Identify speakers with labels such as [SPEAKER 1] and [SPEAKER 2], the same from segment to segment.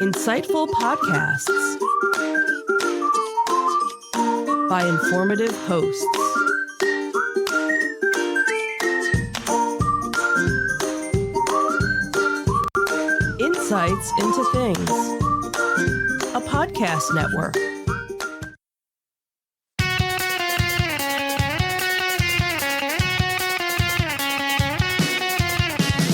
[SPEAKER 1] Insightful podcasts by informative hosts. Insights into Things, a podcast network.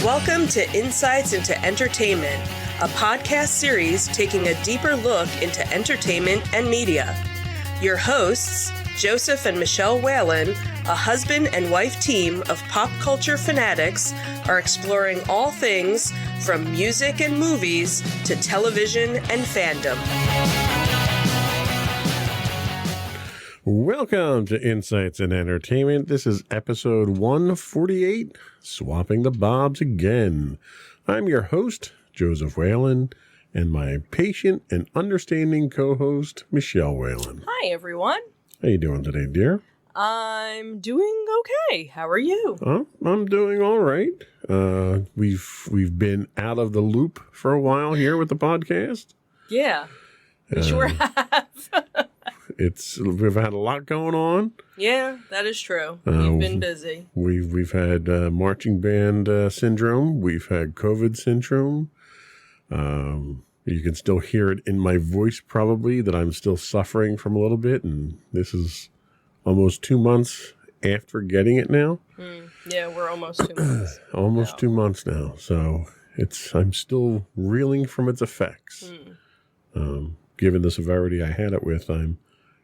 [SPEAKER 1] Welcome to Insights into Entertainment, a podcast series taking a deeper look into entertainment and media. Your hosts, Joseph and Michelle Whalen, a husband and wife team of pop culture fanatics, are exploring all things from music and movies to television and fandom.
[SPEAKER 2] Welcome to Insights in Entertainment. This is episode 148, Swapping the Bobs Again. I'm your host, Joseph Whalen, and my patient and understanding co-host, Michelle Whalen.
[SPEAKER 1] Hi, everyone.
[SPEAKER 2] How you doing today, dear?
[SPEAKER 1] I'm doing okay. How are you?
[SPEAKER 2] I'm doing all right. We've been out of the loop for a while here with the podcast.
[SPEAKER 1] Yeah, we sure have.
[SPEAKER 2] We've had a lot going on.
[SPEAKER 1] Yeah, that is true. We've been busy.
[SPEAKER 2] We've had marching band syndrome. We've had COVID syndrome. You can still hear it in my voice probably that I'm still suffering from a little bit. And this is almost 2 months after getting it now.
[SPEAKER 1] Yeah, we're almost 2 months.
[SPEAKER 2] Almost 2 months now. So I'm still reeling from its effects. Given the severity I had it with, I'm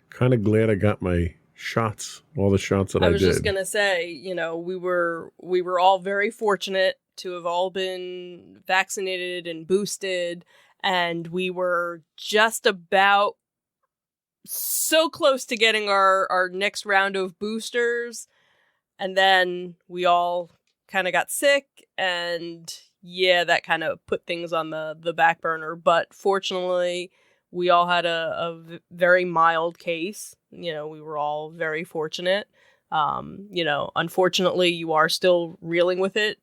[SPEAKER 2] kind of glad I got my shots, all the shots that I did.
[SPEAKER 1] I was just going to say, we were all very fortunate to have all been vaccinated and boosted, and we were just about so close to getting our next round of boosters, and then we all kind of got sick, and yeah, that kind of put things on the back burner, but fortunately we all had a very mild case. We were all very fortunate. Unfortunately, you are still reeling with it,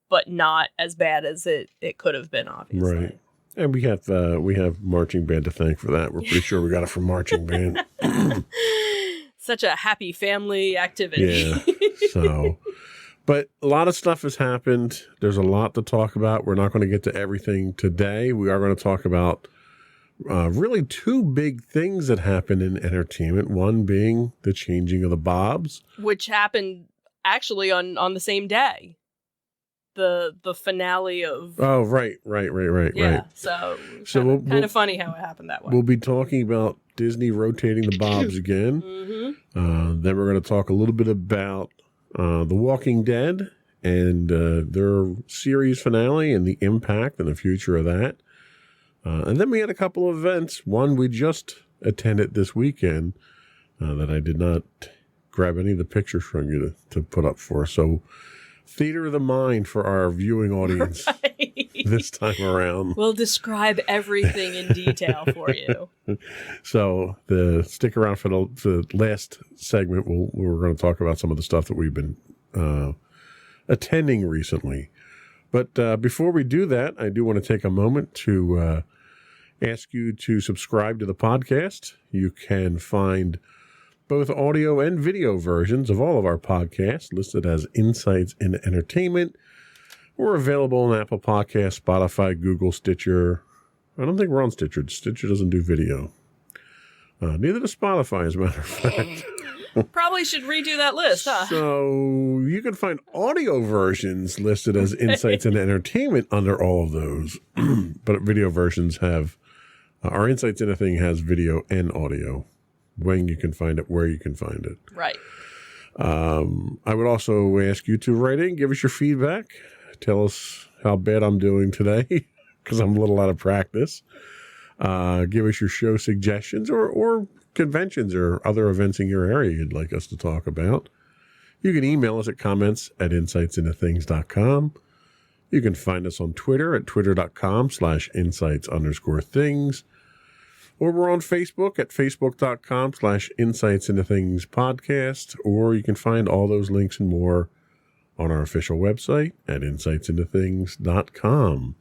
[SPEAKER 1] but not as bad as it could have been, obviously.
[SPEAKER 2] Right. And we have marching band to thank for that. We're pretty sure we got it from marching band.
[SPEAKER 1] Such a happy family activity.
[SPEAKER 2] Yeah. But a lot of stuff has happened. There's a lot to talk about. We're not going to get to everything today. We are going to talk about really two big things that happened in entertainment. One being the changing of the Bobs, which
[SPEAKER 1] happened actually on the same day. The finale of
[SPEAKER 2] right.
[SPEAKER 1] Yeah, so kind of funny how it happened that way.
[SPEAKER 2] We'll be talking about Disney rotating the Bobs again. Then we're going to talk a little bit about The Walking Dead and their series finale and the impact and the future of that. And then we had a couple of events. One we just attended this weekend that I did not grab any of the pictures from you to put up for. So theater of the mind for our viewing audience this time around.
[SPEAKER 1] We'll describe everything in detail for you.
[SPEAKER 2] So stick around for the last segment. We're going to talk about some of the stuff that we've been attending recently. But before we do that, I do want to take a moment to ask you to subscribe to the podcast. You can find both audio and video versions of all of our podcasts listed as Insights in Entertainment. We're available on Apple Podcasts, Spotify, Google, Stitcher. I don't think we're on Stitcher. Stitcher doesn't do video. Neither does Spotify, as a matter of fact.
[SPEAKER 1] Probably should redo that list, huh?
[SPEAKER 2] So you can find audio versions listed as Insights in Entertainment under all of those. But video versions have, our Insights in a Thing has video and audio. When you can find it, where you can find it.
[SPEAKER 1] Right.
[SPEAKER 2] I would also ask you to write in, give us your feedback. Tell us how bad I'm doing today, because I'm a little out of practice. Give us your show suggestions or conventions or other events in your area you'd like us to talk about. You can email us at comments@insightsintothings.com. You can find us on Twitter at twitter.com/insights_things. Or we're on Facebook at facebook.com/insightsintothingspodcast. Or you can find all those links and more on our official website at insightsintothings.com.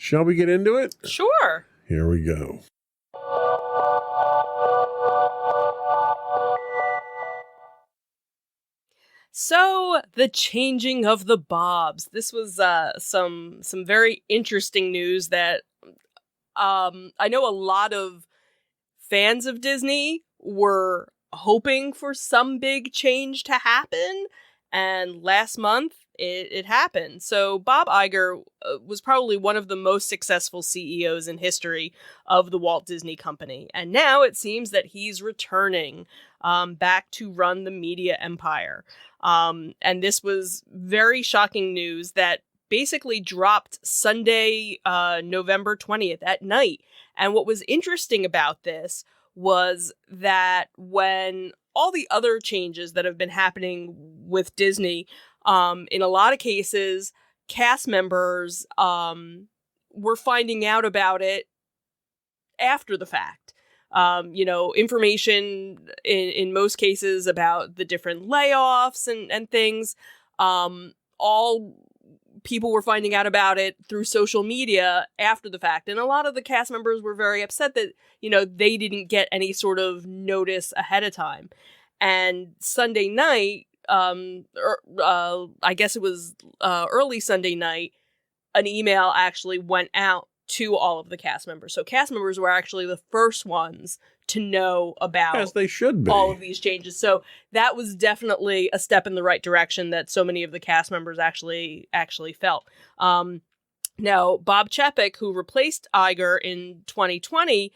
[SPEAKER 2] Shall we get into it?
[SPEAKER 1] Sure.
[SPEAKER 2] Here we go.
[SPEAKER 1] So, the changing of the Bobs. This was some very interesting news that I know a lot of fans of Disney were hoping for some big change to happen, and last month it happened. So Bob Iger was probably one of the most successful CEOs in history of the Walt Disney Company, and now it seems that he's returning back to run the media empire. And this was very shocking news that basically dropped Sunday, November 20th at night. And what was interesting about this was that when all the other changes that have been happening with Disney, in a lot of cases, cast members were finding out about it after the fact. Information in most cases about the different layoffs and things, all people were finding out about it through social media after the fact. And a lot of the cast members were very upset that, they didn't get any sort of notice ahead of time. And Sunday night, I guess it was early Sunday night, an email actually went out to all of the cast members. So cast members were actually the first ones to know about,
[SPEAKER 2] as they should be,
[SPEAKER 1] all of these changes. So that was definitely a step in the right direction that so many of the cast members actually felt. Now, Bob Chapek, who replaced Iger in 2020,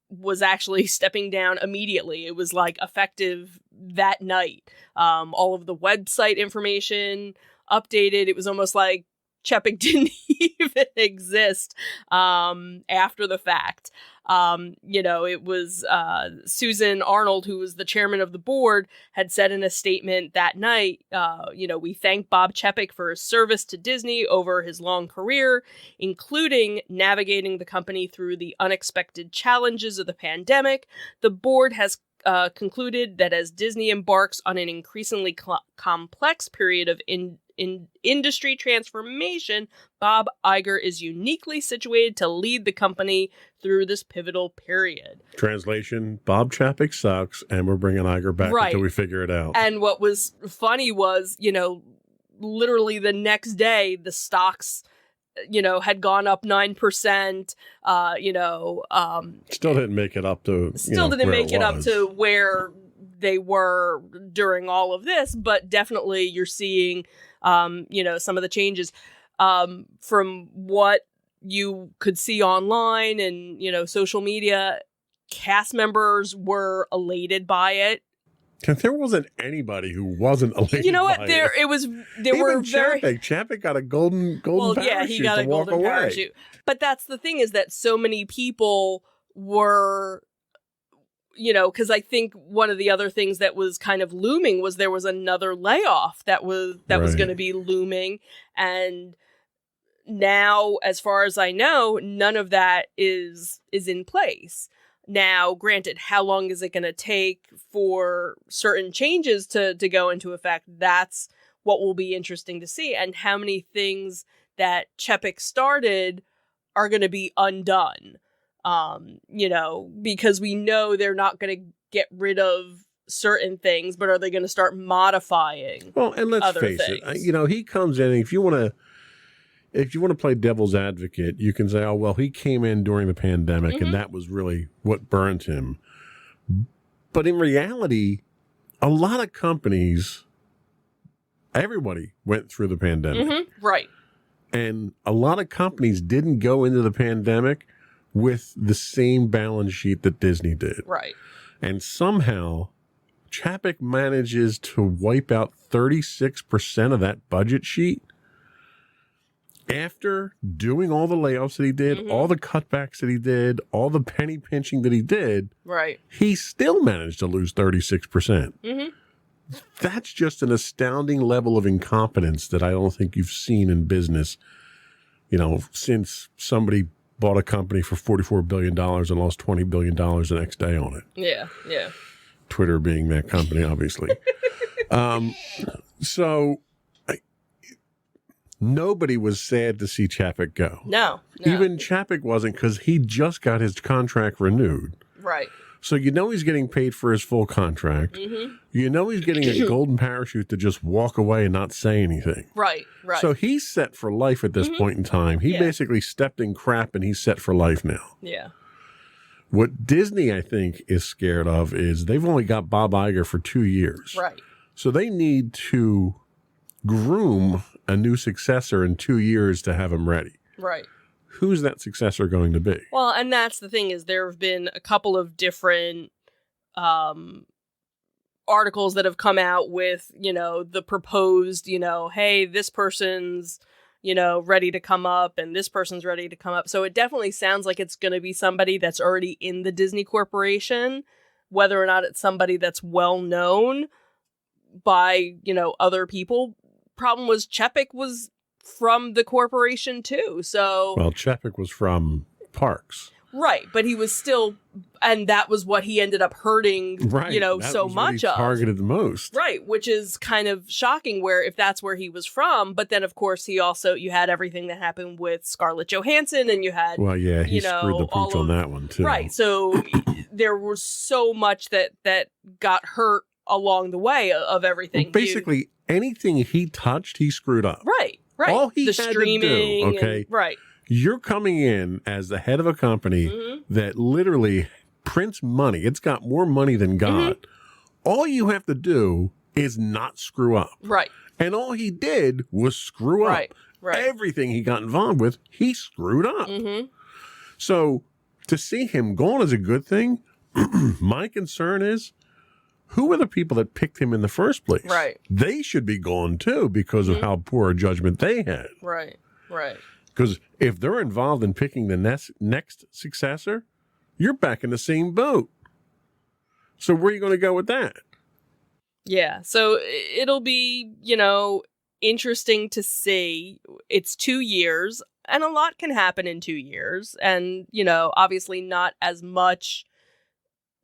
[SPEAKER 1] was actually stepping down immediately. It was like effective that night. All of the website information updated. It was almost like Chapek didn't even exist after the fact. It was Susan Arnold, who was the chairman of the board, had said in a statement that night, we thank Bob Chapek for his service to Disney over his long career, including navigating the company through the unexpected challenges of the pandemic. The board has concluded that as Disney embarks on an increasingly complex period of industry transformation, Bob Iger is uniquely situated to lead the company through this pivotal period.
[SPEAKER 2] Translation, Bob Chapek sucks, and we're bringing Iger back until we figure it out.
[SPEAKER 1] And what was funny was, literally the next day, the stocks, had gone up 9%,
[SPEAKER 2] still didn't make it up to,
[SPEAKER 1] to where they were during all of this, but definitely you're seeing, some of the changes, from what you could see online and, social media. Cast members were elated by it.
[SPEAKER 2] There wasn't anybody who wasn't elated.
[SPEAKER 1] You know what?
[SPEAKER 2] By
[SPEAKER 1] There
[SPEAKER 2] it.
[SPEAKER 1] was. There
[SPEAKER 2] Even
[SPEAKER 1] were
[SPEAKER 2] Chapek got a golden parachute.
[SPEAKER 1] Yeah, he got a golden parachute. But that's the thing, is that so many people were, because I think one of the other things that was kind of looming was there was another layoff that was going to be looming, and now, as far as I know, none of that is in place. Now, granted, how long is it going to take for certain changes to go into effect? That's what will be interesting to see, and how many things that Chapek started are going to be undone. Because we know they're not going to get rid of certain things, but are they going to start modifying?
[SPEAKER 2] Well, and let's face it, he comes in, and if you want to play devil's advocate, you can say, oh, well, he came in during the pandemic, and that was really what burned him. But in reality, a lot of companies, everybody went through the pandemic.
[SPEAKER 1] Right.
[SPEAKER 2] And a lot of companies didn't go into the pandemic with the same balance sheet that Disney did.
[SPEAKER 1] Right.
[SPEAKER 2] And somehow, Chapek manages to wipe out 36% of that budget sheet after doing all the layoffs that he did, all the cutbacks that he did, all the penny pinching that he did.
[SPEAKER 1] Right.
[SPEAKER 2] He still managed to lose 36%. That's just an astounding level of incompetence that I don't think you've seen in business, since somebody bought a company for $44 billion and lost $20 billion the next day on it.
[SPEAKER 1] Yeah, yeah.
[SPEAKER 2] Twitter being that company, obviously. So nobody was sad to see Chapek go.
[SPEAKER 1] No.
[SPEAKER 2] Even Chapek wasn't, because he just got his contract renewed.
[SPEAKER 1] Right.
[SPEAKER 2] So he's getting paid for his full contract.
[SPEAKER 1] Mm-hmm.
[SPEAKER 2] He's getting a golden parachute to just walk away and not say anything.
[SPEAKER 1] Right.
[SPEAKER 2] So he's set for life at this point in time. He basically stepped in crap and he's set for life now.
[SPEAKER 1] Yeah.
[SPEAKER 2] What Disney, I think, is scared of is they've only got Bob Iger for 2 years.
[SPEAKER 1] Right.
[SPEAKER 2] So they need to groom a new successor in 2 years to have him ready.
[SPEAKER 1] Right.
[SPEAKER 2] Who's that successor going to be?
[SPEAKER 1] Well, and that's the thing, is there have been a couple of different articles that have come out with, the proposed, hey, this person's, ready to come up and this person's ready to come up. So it definitely sounds like it's going to be somebody that's already in the Disney Corporation, whether or not it's somebody that's well known by, other people. Problem was Chapek was from the corporation too, so
[SPEAKER 2] well, Chapek was from Parks,
[SPEAKER 1] right? But he was still, and that was what he ended up hurting,
[SPEAKER 2] right? That
[SPEAKER 1] so
[SPEAKER 2] was
[SPEAKER 1] much
[SPEAKER 2] what he
[SPEAKER 1] of
[SPEAKER 2] targeted the most,
[SPEAKER 1] right? Which is kind of shocking, where if that's where he was from, but then of course you had everything that happened with Scarlett Johansson, and you had
[SPEAKER 2] he screwed the pooch on that one too,
[SPEAKER 1] right? So there was so much that got hurt along the way of everything.
[SPEAKER 2] Well, basically, anything he touched, he screwed up,
[SPEAKER 1] right?
[SPEAKER 2] All he
[SPEAKER 1] the
[SPEAKER 2] had
[SPEAKER 1] streaming,
[SPEAKER 2] to do, okay?
[SPEAKER 1] Right.
[SPEAKER 2] You're coming in as the head of a company that literally prints money. It's got more money than God. All you have to do is not screw up.
[SPEAKER 1] Right.
[SPEAKER 2] And all he did was screw up.
[SPEAKER 1] Right.
[SPEAKER 2] Everything he got involved with, he screwed up. So to see him gone is a good thing. My concern is, who are the people that picked him in the first place?
[SPEAKER 1] Right.
[SPEAKER 2] They should be gone too, because of how poor a judgment they had.
[SPEAKER 1] Right.
[SPEAKER 2] Because if they're involved in picking the next successor, you're back in the same boat. So where are you going to go with that?
[SPEAKER 1] Yeah. So it'll be, interesting to see. It's 2 years, and a lot can happen in 2 years. And, obviously not as much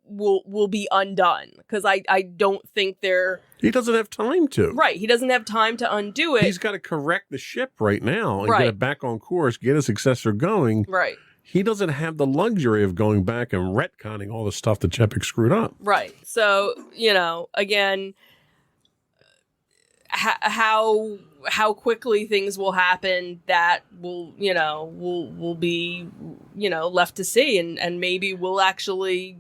[SPEAKER 1] will be undone, because I don't think
[SPEAKER 2] he doesn't have time to.
[SPEAKER 1] Right. He doesn't have time to undo it.
[SPEAKER 2] He's got to correct the ship right now and
[SPEAKER 1] right.
[SPEAKER 2] get it back on course, get a successor going.
[SPEAKER 1] Right.
[SPEAKER 2] He doesn't have the luxury of going back and retconning all the stuff that Chapek screwed up.
[SPEAKER 1] Right. So, again, how quickly things will happen, that will be, left to see, and maybe we'll actually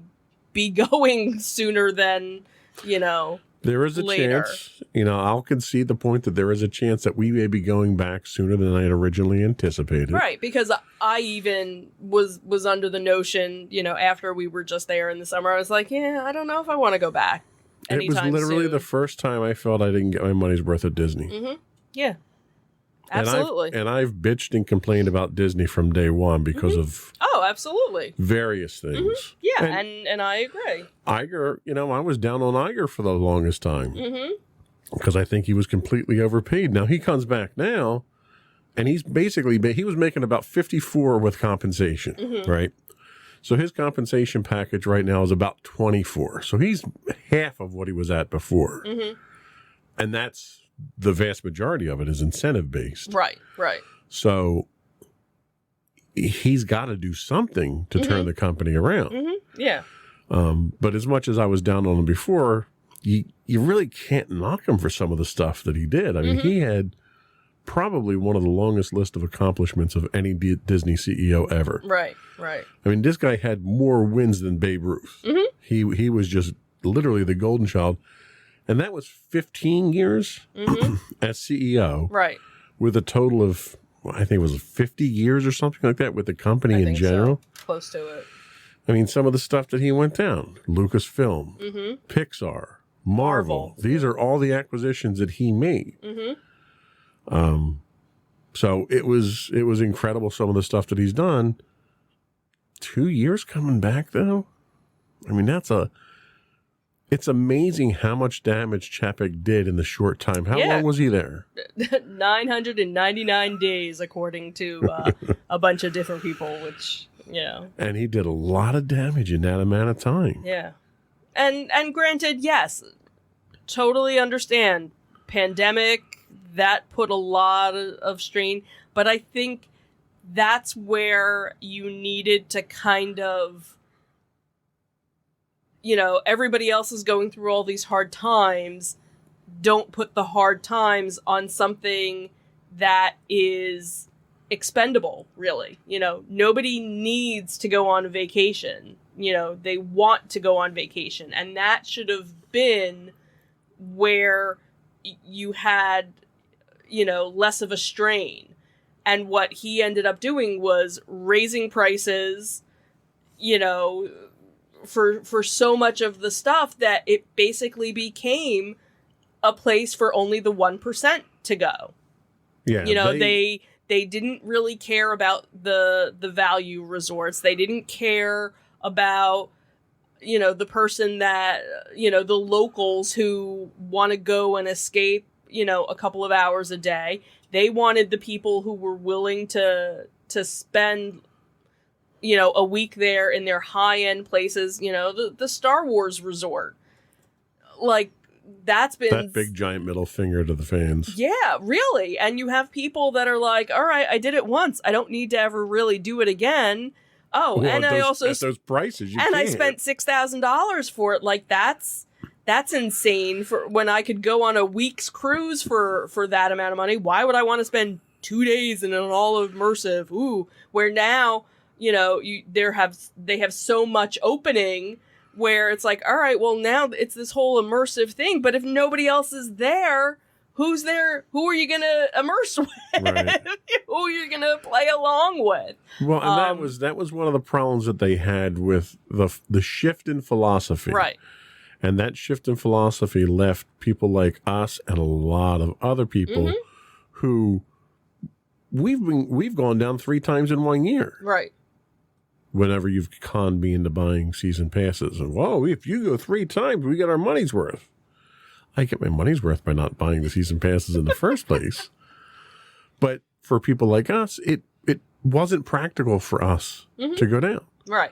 [SPEAKER 1] be going sooner than,
[SPEAKER 2] there is a
[SPEAKER 1] later.
[SPEAKER 2] chance, I'll concede the point that there is a chance that we may be going back sooner than I had originally anticipated.
[SPEAKER 1] Right, because I even was under the notion, after we were just there in the summer, I was like, yeah, I don't know if I want to go back anytime
[SPEAKER 2] It was literally
[SPEAKER 1] soon.
[SPEAKER 2] the first time I felt I didn't get my money's worth at Disney.
[SPEAKER 1] Yeah. Absolutely.
[SPEAKER 2] And I've bitched and complained about Disney from day one because of
[SPEAKER 1] absolutely
[SPEAKER 2] various things.
[SPEAKER 1] Yeah, and I agree.
[SPEAKER 2] Iger, I was down on Iger for the longest time because I think he was completely overpaid. Now he comes back now, and he was making about 54 with compensation, right? So his compensation package right now is about 24. So he's half of what he was at before, and that's. The vast majority of it is incentive based.
[SPEAKER 1] Right.
[SPEAKER 2] So he's got to do something to turn the company around.
[SPEAKER 1] Yeah.
[SPEAKER 2] But as much as I was down on him before, you really can't knock him for some of the stuff that he did. I mean, he had probably one of the longest list of accomplishments of any Disney CEO ever.
[SPEAKER 1] Right.
[SPEAKER 2] I mean, this guy had more wins than Babe Ruth. He was just literally the golden child. And that was 15 years as CEO. Right. With a total of, I think it was 50 years or something like that with the company in general.
[SPEAKER 1] So. Close to it.
[SPEAKER 2] I mean, some of the stuff that he went down. Lucasfilm, Pixar, Marvel. These are all the acquisitions that he made. So it was incredible, some of the stuff that he's done. 2 years coming back, though? I mean, it's amazing how much damage Chapek did in the short time. How long was he there?
[SPEAKER 1] 999 days, according to a bunch of different people, which,
[SPEAKER 2] And he did a lot of damage in that amount of time.
[SPEAKER 1] Yeah. And granted, yes, totally understand. Pandemic, that put a lot of strain. But I think that's where you needed to kind of, everybody else is going through all these hard times. Don't put the hard times on something that is expendable, really. Nobody needs to go on a vacation. They want to go on vacation. And that should have been where you had, less of a strain. And what he ended up doing was raising prices, for so much of the stuff that it basically became a place for only the 1% to go.
[SPEAKER 2] Yeah.
[SPEAKER 1] They didn't really care about the value resorts. They didn't care about, the person that, the locals who want to go and escape, a couple of hours a day. They wanted the people who were willing to spend, a week there in their high-end places, the Star Wars resort. Like, that's been...
[SPEAKER 2] That big giant middle finger to the fans.
[SPEAKER 1] Yeah, really. And you have people that are like, all right, I did it once. I don't need to ever really do it again. Oh,
[SPEAKER 2] well,
[SPEAKER 1] and I also...
[SPEAKER 2] At those prices, you
[SPEAKER 1] and
[SPEAKER 2] can't.
[SPEAKER 1] I spent $6,000 for it. Like, that's insane. For when I could go on a week's cruise for that amount of money. Why would I want to spend 2 days in an all immersive? Ooh, where now, they have so much opening where it's like, all right, well, now it's this whole immersive thing. But if nobody else is there, who's there? Who are you going to immerse with?
[SPEAKER 2] Right.
[SPEAKER 1] Who are you going to play along with?
[SPEAKER 2] Well, and that was one of the problems that they had with the shift in philosophy.
[SPEAKER 1] Right.
[SPEAKER 2] And that shift in philosophy left people like us and a lot of other people who we've gone down 3 times in 1 year.
[SPEAKER 1] Right.
[SPEAKER 2] Whenever you've conned me into buying season passes. And, whoa, if you go 3 times, we get our money's worth. I get my money's worth by not buying the season passes in the first place. But for people like us, it wasn't practical for us to go down.
[SPEAKER 1] Right.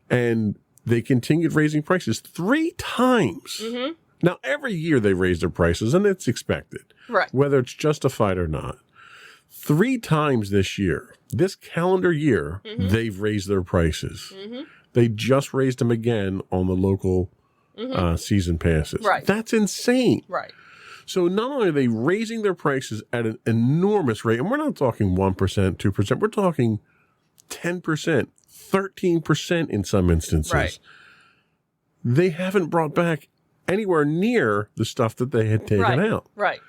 [SPEAKER 2] And they continued raising prices 3 times. Now, every year they raise their prices, and it's expected.
[SPEAKER 1] Right.
[SPEAKER 2] Whether it's justified or not. 3 times this year, this calendar year, they've raised their prices. They just raised them again on the local season passes.
[SPEAKER 1] Right.
[SPEAKER 2] That's insane.
[SPEAKER 1] Right.
[SPEAKER 2] So not only are they raising their prices at an enormous rate, and we're not talking 1%, 2%, we're talking 10%, 13% in some instances.
[SPEAKER 1] Right.
[SPEAKER 2] They haven't brought back anywhere near the stuff that they had taken out.
[SPEAKER 1] Right.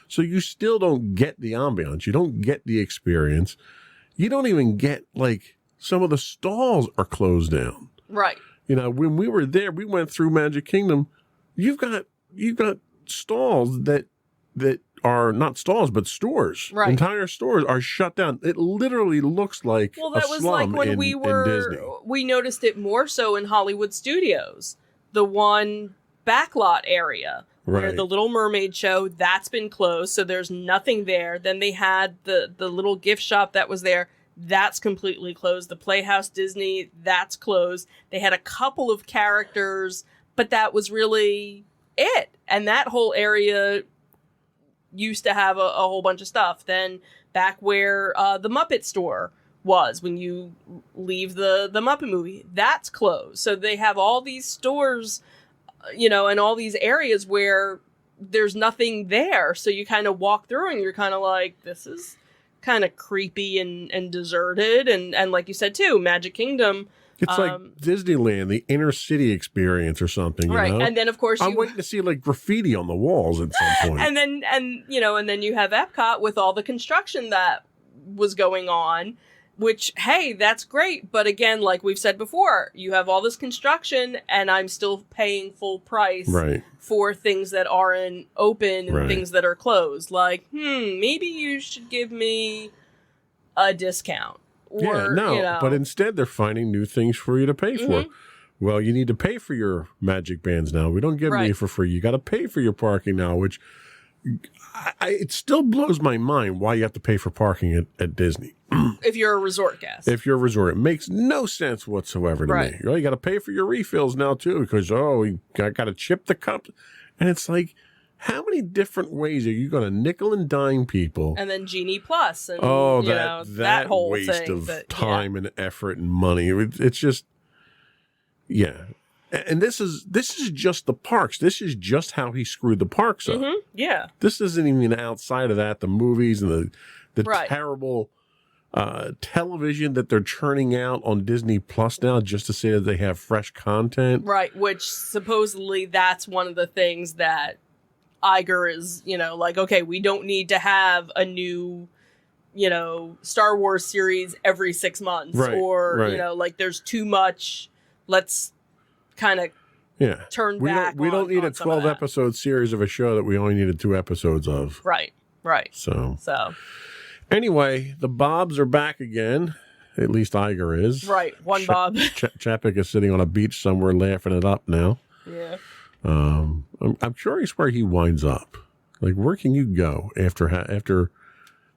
[SPEAKER 2] So you still don't get the ambiance. You don't get the experience. You don't even get, like, some of the stalls are closed down.
[SPEAKER 1] Right.
[SPEAKER 2] When we were there, we went through Magic Kingdom. You've got stalls that are not stalls, but stores.
[SPEAKER 1] Right.
[SPEAKER 2] Entire stores are shut down. It literally looks like
[SPEAKER 1] that
[SPEAKER 2] a
[SPEAKER 1] was
[SPEAKER 2] slum
[SPEAKER 1] like when
[SPEAKER 2] in Disney.
[SPEAKER 1] we noticed it more so in Hollywood Studios, the one backlot area where
[SPEAKER 2] Right.
[SPEAKER 1] the Little Mermaid show, that's been closed, so there's nothing there. Then they had the little gift shop that was there. That's completely closed. The Playhouse Disney, that's closed. They had a couple of characters, but that was really it. And that whole area used to have a whole bunch of stuff. Then back where the Muppet store was, when you leave the Muppet movie, that's closed. So they have all these stores, and all these areas where there's nothing there. So you kind of walk through and you're kind of like, this is kind of creepy and deserted. And like you said too, Magic Kingdom.
[SPEAKER 2] It's like Disneyland, the inner city experience or something,
[SPEAKER 1] right?
[SPEAKER 2] You know?
[SPEAKER 1] And then of course
[SPEAKER 2] I'm waiting to see like graffiti on the walls at some point.
[SPEAKER 1] and then you have Epcot with all the construction that was going on, which, hey, that's great. But again, like we've said before, you have all this construction and I'm still paying full price
[SPEAKER 2] Right.
[SPEAKER 1] for things that aren't open and
[SPEAKER 2] Right.
[SPEAKER 1] things that are closed. Like, maybe you should give me a discount. Or,
[SPEAKER 2] but instead they're finding new things for you to pay for. Well, you need to pay for your magic bands now. We don't give them to you for free. You got to pay for your parking now, which it still blows my mind why you have to pay for parking at Disney.
[SPEAKER 1] If you're a resort guest.
[SPEAKER 2] If you're a resort, it makes no sense whatsoever to me. You got to pay for your refills now too because we got to chip the cup, and it's like How many different ways are you going to nickel and dime people?
[SPEAKER 1] And then Genie Plus, and
[SPEAKER 2] that
[SPEAKER 1] whole
[SPEAKER 2] waste
[SPEAKER 1] thing
[SPEAKER 2] of time and effort and money. It's just, yeah. And this is just the parks. This is just how he screwed the parks up.
[SPEAKER 1] Mm-hmm. Yeah.
[SPEAKER 2] This isn't even outside of that. The movies and the
[SPEAKER 1] Right.
[SPEAKER 2] terrible television that they're churning out on Disney Plus now just to say that they have fresh content.
[SPEAKER 1] Right. Which supposedly that's one of the things that Iger is, like, okay, we don't need to have a new, Star Wars series every 6 months,
[SPEAKER 2] right,
[SPEAKER 1] or
[SPEAKER 2] right.
[SPEAKER 1] Like there's too much. Let's kind of turn back.
[SPEAKER 2] We don't need a 12-episode series of a show that we only needed 2 episodes of.
[SPEAKER 1] Right.
[SPEAKER 2] So anyway, the Bobs are back again. At least Iger is.
[SPEAKER 1] Right. One Bob.
[SPEAKER 2] Chapek is sitting on a beach somewhere laughing it up now.
[SPEAKER 1] Yeah.
[SPEAKER 2] I'm curious where he winds up. Like, where can you go after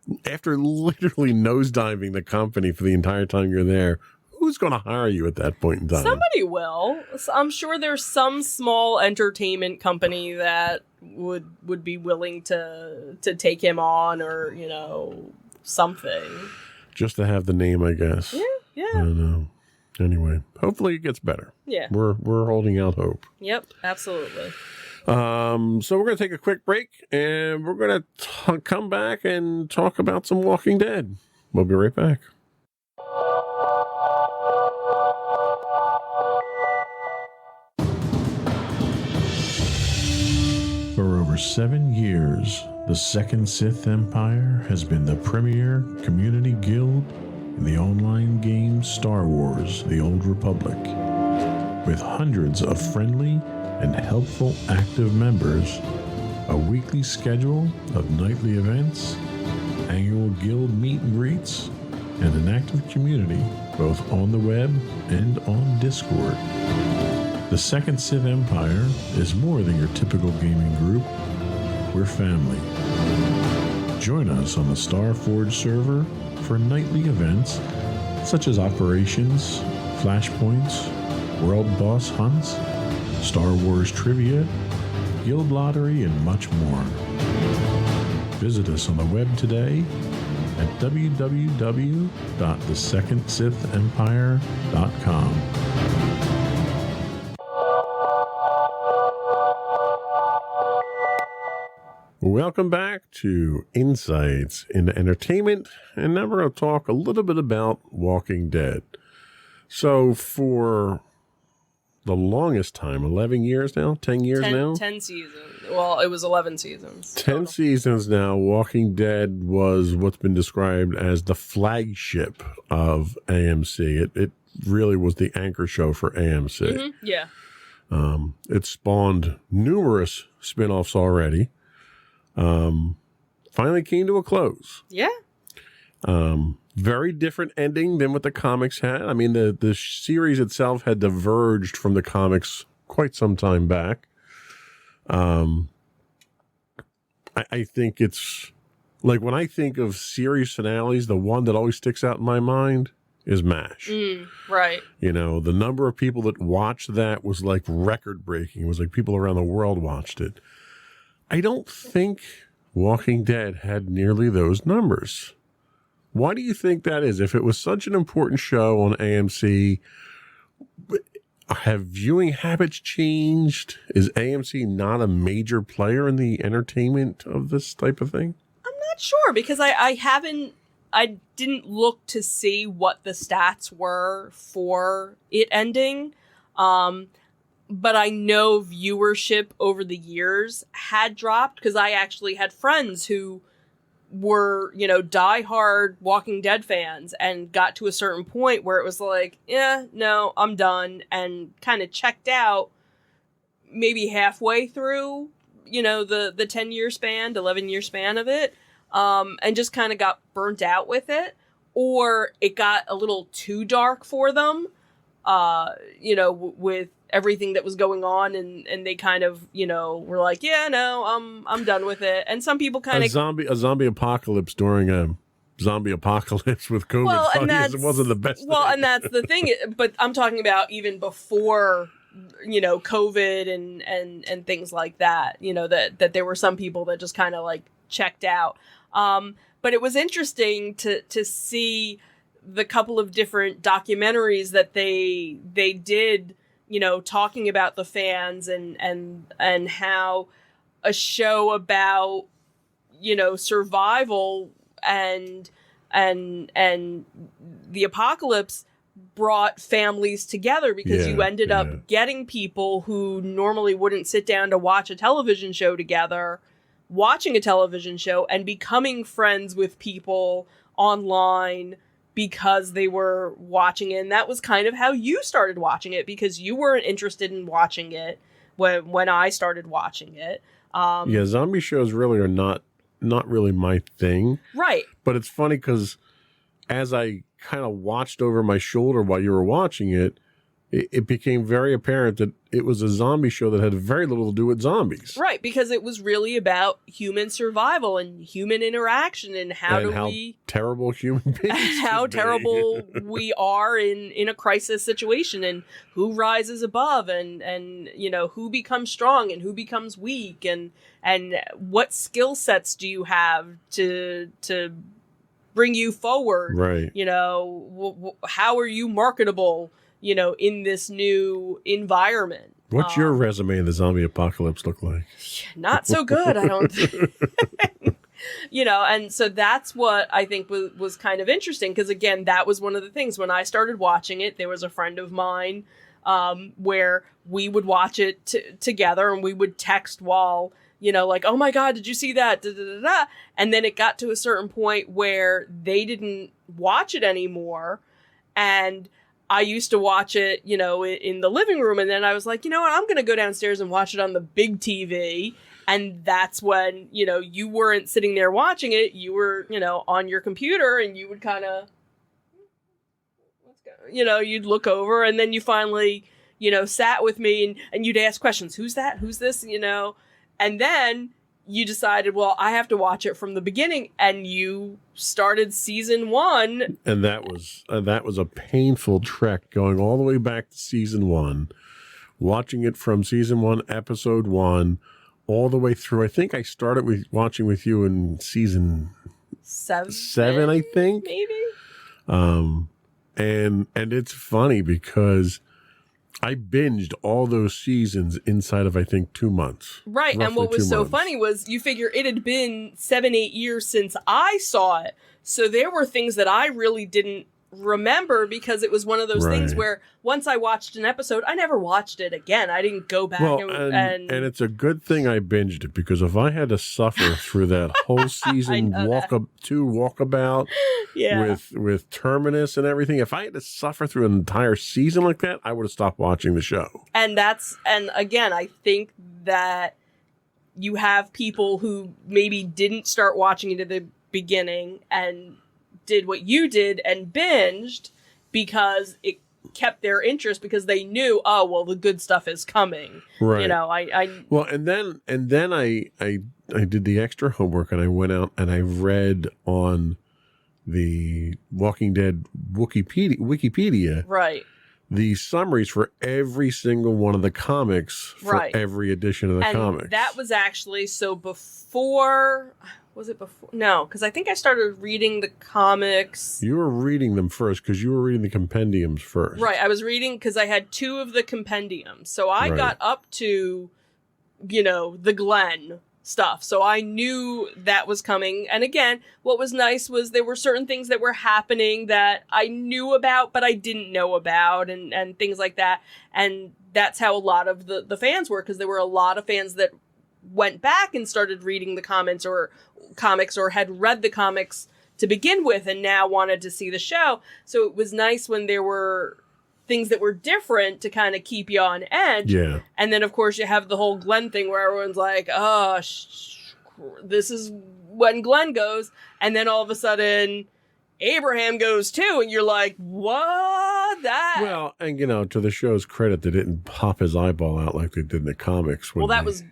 [SPEAKER 2] literally nosediving the company for the entire time you're there? Who's going to hire you at that point in time?
[SPEAKER 1] Somebody will. I'm sure there's some small entertainment company that would be willing to take him on, or something. Just
[SPEAKER 2] to have the name, I guess.
[SPEAKER 1] Yeah.
[SPEAKER 2] I don't know. Anyway, hopefully it gets better.
[SPEAKER 1] Yeah.
[SPEAKER 2] We're holding out hope.
[SPEAKER 1] Yep, absolutely.
[SPEAKER 2] So we're going to take a quick break, and we're going to come back and talk about some Walking Dead. We'll be right back. For over 7 years, the Second Sith Empire has been the premier community guild in the online game Star Wars: The Old Republic. With hundreds of friendly and helpful active members, a weekly schedule of nightly events, annual guild meet and greets, and an active community both on the web and on Discord. The Second Sith Empire is more than your typical gaming group. We're family. Join us on the Starforge server for nightly events such as operations, flashpoints, world boss hunts, Star Wars trivia, guild lottery, and much more. Visit us on the web today at www.thesecondsithempire.com. Welcome back to Insights into Entertainment, and now we're going to talk a little bit about Walking Dead. So for the longest time, 11 years now, 10 years now?
[SPEAKER 1] 10 seasons. Well, it was 11 seasons.
[SPEAKER 2] 10 total. Seasons now, Walking Dead was what's been described as the flagship of AMC. It really was the anchor show for AMC.
[SPEAKER 1] Mm-hmm. Yeah.
[SPEAKER 2] It spawned numerous spin-offs already. Finally came to a close.
[SPEAKER 1] Yeah.
[SPEAKER 2] Very different ending than what the comics had. I mean, the series itself had diverged from the comics quite some time back. I think it's like, when I think of series finales, the one that always sticks out in my mind is MASH.
[SPEAKER 1] Right.
[SPEAKER 2] The number of people that watched that was like record breaking. It was like people around the world watched it. I don't think Walking Dead had nearly those numbers. Why do you think that is? If it was such an important show on AMC, have viewing habits changed? Is AMC not a major player in the entertainment of this type of thing?
[SPEAKER 1] I'm not sure, because I didn't look to see what the stats were for it ending. But I know viewership over the years had dropped, because I actually had friends who were, diehard Walking Dead fans and got to a certain point where it was like, yeah, no, I'm done, and kind of checked out maybe halfway through, the 10-year span, 11-year span of it, and just kind of got burnt out with it, or it got a little too dark for them, with everything that was going on, and they kind of, were like, yeah, no, I'm done with it. And some people kind of
[SPEAKER 2] a zombie apocalypse during a zombie apocalypse with COVID.
[SPEAKER 1] Well, and
[SPEAKER 2] it wasn't the best.
[SPEAKER 1] Well,
[SPEAKER 2] thing.
[SPEAKER 1] And that's the thing. But I'm talking about even before COVID and things like that, that there were some people that just kind of like checked out. But it was interesting to see the couple of different documentaries that they did, talking about the fans and how a show about, survival and the apocalypse brought families together, because you ended up getting people who normally wouldn't sit down to watch a television show together, watching a television show and becoming friends with people online because they were watching it. And that was kind of how you started watching it, because you weren't interested in watching it when I started watching it.
[SPEAKER 2] Zombie shows really are not really my thing.
[SPEAKER 1] Right.
[SPEAKER 2] But it's funny because as I kind of watched over my shoulder while you were watching it, it became very apparent that it was a zombie show that had very little to do with zombies.
[SPEAKER 1] Right, because it was really about human survival and human interaction and how
[SPEAKER 2] terrible human beings
[SPEAKER 1] how terrible we are in a crisis situation, and who rises above, and who becomes strong and who becomes weak, and what skill sets do you have to bring you forward,
[SPEAKER 2] right?
[SPEAKER 1] How are you marketable, in this new environment?
[SPEAKER 2] What's your resume in the zombie apocalypse look like?
[SPEAKER 1] Not so good, I don't think. And so that's what I think was kind of interesting, because again, that was one of the things when I started watching it. There was a friend of mine where we would watch it together, and we would text while, like, oh my God, did you see that? Da, da, da, da. And then it got to a certain point where they didn't watch it anymore. And I used to watch it, in the living room. And then I was like, you know what, I'm going to go downstairs and watch it on the big TV. And that's when, you weren't sitting there watching it. You were, on your computer, and you would kind of, you'd look over, and then you finally, sat with me and you'd ask questions. Who's that? Who's this? And then you decided, well, I have to watch it from the beginning, and you started season 1.
[SPEAKER 2] And that was a painful trek, going all the way back to season 1, watching it from season 1, episode 1, all the way through. I think I started watching with you in season 7, I think.
[SPEAKER 1] Maybe.
[SPEAKER 2] And it's funny because I binged all those seasons inside of, I think, 2 months.
[SPEAKER 1] Right. And what was so funny was you figure it had been 7-8 years since I saw it. So there were things that I really didn't remember, because it was one of those things where once I watched an episode, I never watched it again. I didn't go back and
[SPEAKER 2] it's a good thing I binged it, because if I had to suffer through that whole season walkabout with Terminus and everything, if I had to suffer through an entire season like that, I would have stopped watching the show.
[SPEAKER 1] And again, I think that you have people who maybe didn't start watching it at the beginning and did what you did and binged because it kept their interest, because they knew, oh, well, the good stuff is coming.
[SPEAKER 2] Right. Well, and then I did the extra homework, and I went out and I read on the Walking Dead Wikipedia.
[SPEAKER 1] Right.
[SPEAKER 2] The summaries for every single one of the comics for every edition of the comics.
[SPEAKER 1] That was actually, so before... Was it before? No, because I think I started reading the comics.
[SPEAKER 2] You were reading them first, because you were reading the compendiums first.
[SPEAKER 1] Right, I was reading because I had 2 of the compendiums. So I got up to, the Glenn stuff. So I knew that was coming. And again, what was nice was there were certain things that were happening that I knew about, but I didn't know about, and things like that. And that's how a lot of the fans were, because there were a lot of fans that went back and started reading the comics or had read the comics to begin with and now wanted to see the show. So it was nice when there were things that were different to kind of keep you on edge.
[SPEAKER 2] Yeah.
[SPEAKER 1] And then, of course, you have the whole Glenn thing where everyone's like, oh, this is when Glenn goes. And then all of a sudden, Abraham goes too. And you're like, what?
[SPEAKER 2] Well, and, to the show's credit, they didn't pop his eyeball out like they did in the comics.
[SPEAKER 1] That was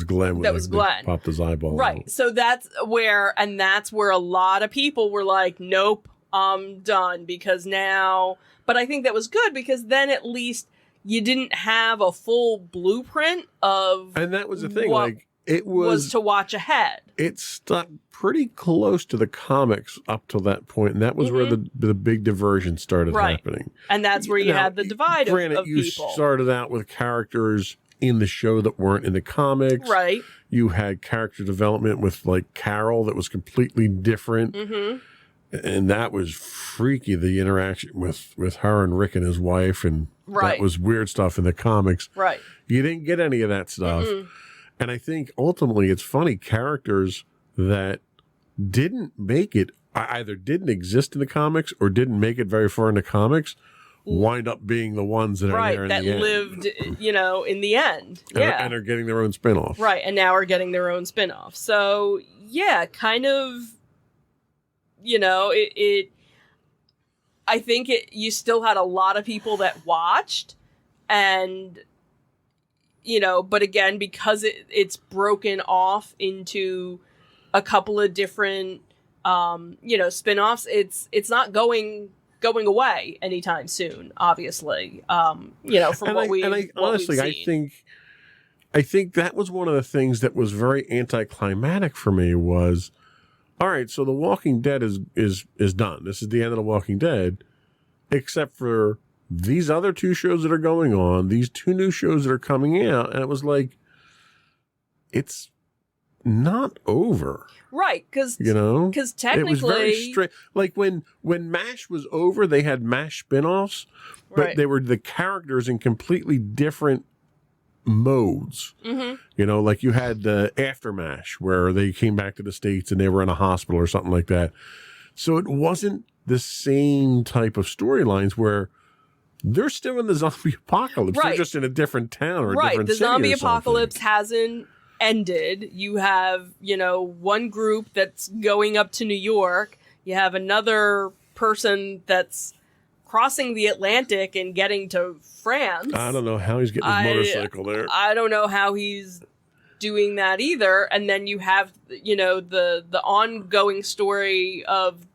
[SPEAKER 1] Glenn.
[SPEAKER 2] That was Glenn. Popped his eyeball out.
[SPEAKER 1] Right. So that's where a lot of people were like, nope, I'm done, because now... But I think that was good, because then at least you didn't have a full blueprint of
[SPEAKER 2] And that was the thing.
[SPEAKER 1] what
[SPEAKER 2] Like, it
[SPEAKER 1] was to watch ahead.
[SPEAKER 2] it stuck pretty close to the comics up till that point, and that was where the big diversion started happening.
[SPEAKER 1] And that's where you
[SPEAKER 2] Now,
[SPEAKER 1] had the divide
[SPEAKER 2] granted,
[SPEAKER 1] of
[SPEAKER 2] you
[SPEAKER 1] people.
[SPEAKER 2] started out with characters in the show that weren't in the comics.
[SPEAKER 1] Right.
[SPEAKER 2] You had character development with, like, Carol that was completely different. And that was freaky, the interaction with her and Rick and his wife, and that was weird stuff in the comics.
[SPEAKER 1] Right.
[SPEAKER 2] You didn't get any of that stuff. And I think ultimately it's funny, characters that didn't make it, either didn't exist in the comics or didn't make it very far in the comics, wind up being the ones that are there in the end.
[SPEAKER 1] That lived, in the end. Yeah.
[SPEAKER 2] And are getting their own spinoff.
[SPEAKER 1] Right, and now are getting their own spinoff. So, yeah, kind of, I think you still had a lot of people that watched, and but again, because it's broken off into a couple of different spin-offs, it's not going away anytime soon, obviously. From what we've seen.
[SPEAKER 2] I think that was one of the things that was very anticlimactic for me was, all right, so The Walking Dead is done. This is the end of The Walking Dead, except for these other two shows that are going on, these two new shows that are coming out, and it was like, it's not over.
[SPEAKER 1] Right, because technically...
[SPEAKER 2] It was very straight. Like, when MASH was over, they had MASH spinoffs, but they were the characters in completely different modes. Like you had the After MASH, where they came back to the States and they were in a hospital or something like that. So it wasn't the same type of storylines where they're still in the zombie apocalypse. They're just in a different town or a different city.
[SPEAKER 1] The zombie apocalypse hasn't ended. You have, one group that's going up to New York. You have another person that's crossing the Atlantic and getting to France.
[SPEAKER 2] I don't know how he's getting his motorcycle there.
[SPEAKER 1] I don't know how he's doing that either. And then you have, the ongoing story of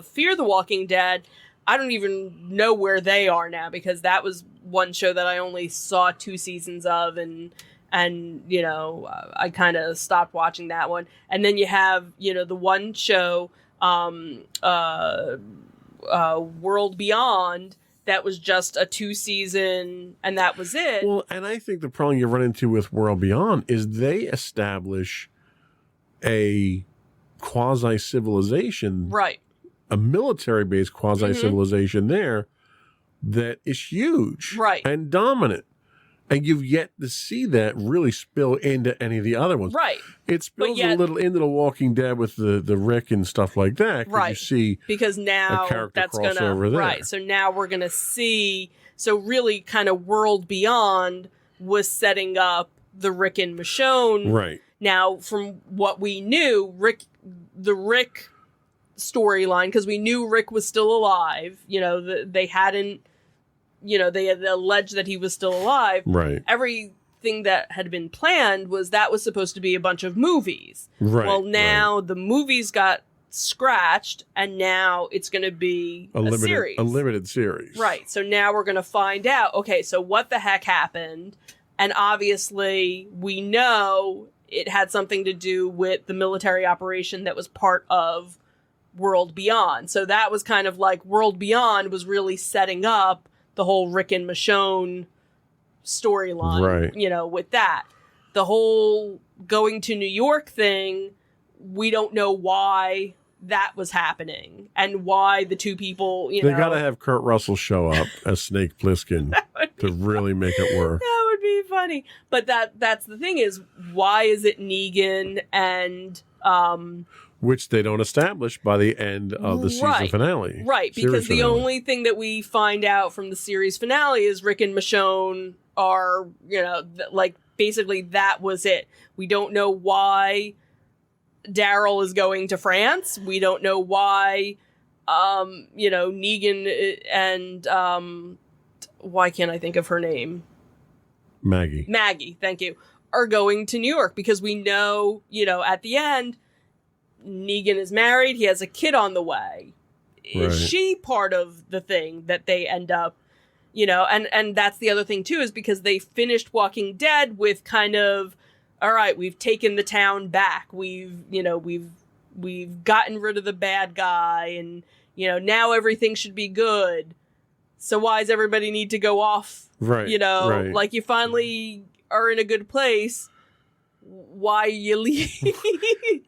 [SPEAKER 1] Fear the Walking Dead. I don't even know where they are now, because that was one show that I only saw 2 seasons of, and I kind of stopped watching that one. And then you have, the one show, World Beyond, that was just a 2-season, and that was it.
[SPEAKER 2] Well, and I think the problem you run into with World Beyond is they establish a quasi-civilization.
[SPEAKER 1] Right.
[SPEAKER 2] A military-based quasi-civilization there that is huge.
[SPEAKER 1] Right.
[SPEAKER 2] And dominant. And you've yet to see that really spill into any of the other ones.
[SPEAKER 1] Right.
[SPEAKER 2] It spills a little into The Walking Dead with the Rick and stuff like that.
[SPEAKER 1] Right.
[SPEAKER 2] You see
[SPEAKER 1] because now that's going to... Right. So now we're going to see... So really kind of World Beyond was setting up the Rick and Michonne.
[SPEAKER 2] Right.
[SPEAKER 1] Now, from what we knew, the Rick storyline, because we knew Rick was still alive. They hadn't... they had alleged that he was still alive.
[SPEAKER 2] Right.
[SPEAKER 1] Everything that had been planned was supposed to be a bunch of movies.
[SPEAKER 2] Right.
[SPEAKER 1] Well, now the movies got scratched, and now it's going to be a series.
[SPEAKER 2] A limited series.
[SPEAKER 1] Right. So now we're going to find out, okay, so what the heck happened? And obviously, we know it had something to do with the military operation that was part of World Beyond. So that was kind of like World Beyond was really setting up the whole Rick and Michonne storyline, with that. The whole going to New York thing, we don't know why that was happening and why the two people,
[SPEAKER 2] They got to have Kurt Russell show up as Snake Plissken to really make it work.
[SPEAKER 1] That would be funny. But that's the thing is, why is it Negan and...
[SPEAKER 2] which they don't establish by the end of the season finale.
[SPEAKER 1] Right, because the only thing that we find out from the series finale is Rick and Michonne are, basically that was it. We don't know why Daryl is going to France. We don't know why, Negan and, why can't I think of her name? Maggie, thank you, are going to New York, because we know, at the end, Negan is married. He has a kid on the way. Is she part of the thing that they end up and that's the other thing too, is because they finished Walking Dead with kind of, all right, we've taken the town back. We've gotten rid of the bad guy, and, now everything should be good. So why does everybody need to go off?
[SPEAKER 2] Right. Right.
[SPEAKER 1] Like, you finally are in a good place. Why you leave?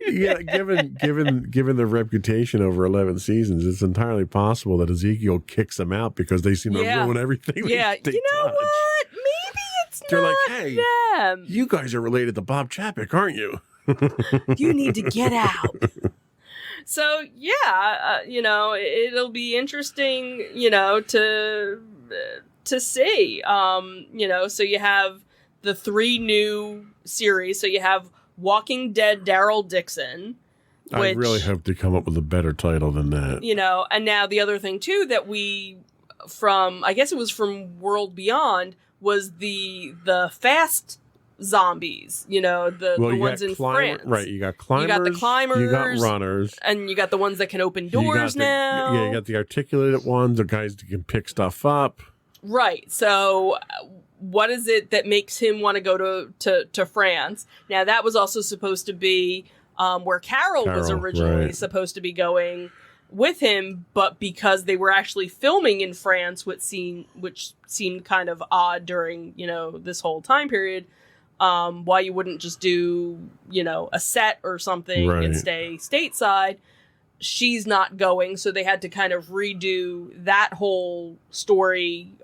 [SPEAKER 2] Yeah, given the reputation over 11 seasons, it's entirely possible that Ezekiel kicks them out because they seem to ruin everything.
[SPEAKER 1] Yeah,
[SPEAKER 2] they
[SPEAKER 1] you know
[SPEAKER 2] touch.
[SPEAKER 1] what? Maybe it's
[SPEAKER 2] They're
[SPEAKER 1] not
[SPEAKER 2] like, hey,
[SPEAKER 1] them.
[SPEAKER 2] you guys are related to Bob Chapek, aren't you?
[SPEAKER 1] You need to get out. So yeah, it'll be interesting, to see. So you have the 3 new series. So you have Walking Dead Daryl Dixon. Which,
[SPEAKER 2] I really hope to come up with a better title than that.
[SPEAKER 1] And now the other thing too that I guess it was from World Beyond, was the fast zombies, the ones in France.
[SPEAKER 2] Right, you got climbers.
[SPEAKER 1] You got the climbers.
[SPEAKER 2] You got runners.
[SPEAKER 1] And you got the ones that can open doors now.
[SPEAKER 2] Yeah, you got the articulated ones, the guys that can pick stuff up.
[SPEAKER 1] Right. So what is it that makes him want to go to France? Now, that was also supposed to be where Carol was originally supposed to be going with him, but because they were actually filming in France, which seemed kind of odd during, this whole time period, why you wouldn't just do, a set or something and stay stateside. She's not going, so they had to kind of redo that whole storyline.